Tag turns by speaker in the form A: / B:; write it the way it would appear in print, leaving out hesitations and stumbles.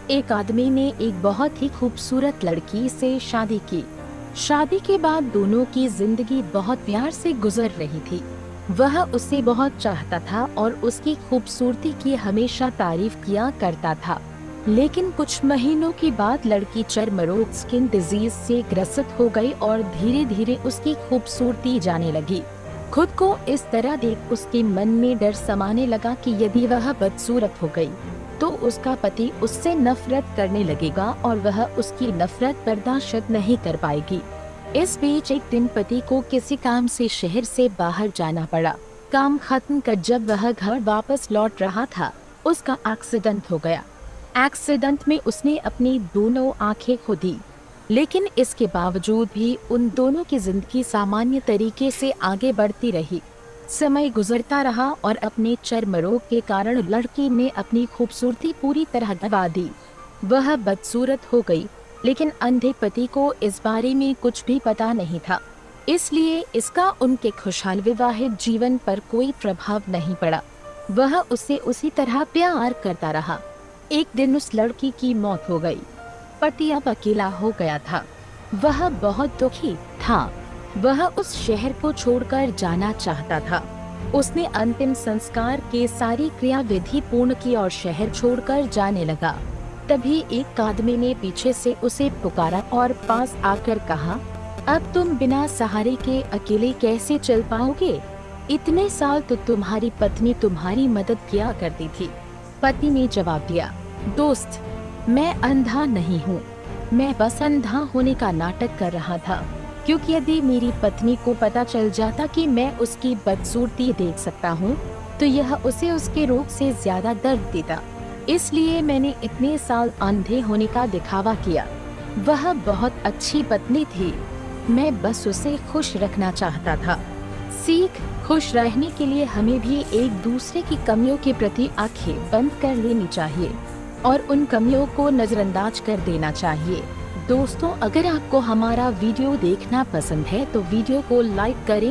A: एक आदमी ने एक बहुत ही खूबसूरत लड़की से शादी की। शादी के बाद दोनों की जिंदगी बहुत प्यार से गुजर रही थी। वह उसे बहुत चाहता था और उसकी खूबसूरती की हमेशा तारीफ किया करता था। लेकिन कुछ महीनों के बाद लड़की चर्म रोग स्किन डिजीज से ग्रसित हो गई और धीरे धीरे उसकी खूबसूरती जाने लगी। खुद को इस तरह देख उसके मन में डर समाने लगा कि यदि वह बदसूरत हो गई तो उसका पति उससे नफरत करने लगेगा और वह उसकी नफरत बर्दाश्त नहीं कर पाएगी। इस बीच एक दिन पति को किसी काम से शहर से बाहर जाना पड़ा। काम खत्म कर जब वह घर वापस लौट रहा था, उसका एक्सीडेंट हो गया। एक्सीडेंट में उसने अपनी दोनों आंखें खो दी, लेकिन इसके बावजूद भी उन दोनों की जिंदगी सामान्य तरीके से आगे बढ़ती रही। समय गुजरता रहा और अपने चर्म रोग के कारण लड़की ने अपनी खूबसूरती पूरी तरह गंवा दी। वह बदसूरत हो गई, लेकिन अंधे पति को इस बारे में कुछ भी पता नहीं था, इसलिए इसका उनके खुशहाल विवाहित जीवन पर कोई प्रभाव नहीं पड़ा। वह उसे उसी तरह प्यार करता रहा। एक दिन उस लड़की की मौत हो गई। पति अब अकेला हो गया था। वह बहुत दुखी था। वह उस शहर को छोड़कर जाना चाहता था। उसने अंतिम संस्कार के सारी क्रियाविधि पूर्ण की और शहर छोड़कर जाने लगा। तभी एक आदमी ने पीछे से उसे पुकारा और पास आकर कहा, अब तुम बिना सहारे के अकेले कैसे चल पाओगे? इतने साल तो तुम्हारी पत्नी तुम्हारी मदद किया करती थी। पति ने जवाब दिया, दोस्त, मैं अंधा नहीं हूँ, मैं बस अंधा होने का नाटक कर रहा था, क्योंकि यदि मेरी पत्नी को पता चल जाता कि मैं उसकी बदसूरती देख सकता हूँ, तो यह उसे उसके रोग से ज्यादा दर्द देता। इसलिए मैंने इतने साल अंधे होने का दिखावा किया। वह बहुत अच्छी पत्नी थी, मैं बस उसे खुश रखना चाहता था। सीख, खुश रहने के लिए हमें भी एक दूसरे की कमियों के प्रति आंखें बंद कर लेनी चाहिए और उन कमियों को नजरअंदाज कर देना चाहिए। दोस्तों, अगर आपको हमारा वीडियो देखना पसंद है तो वीडियो को लाइक करें।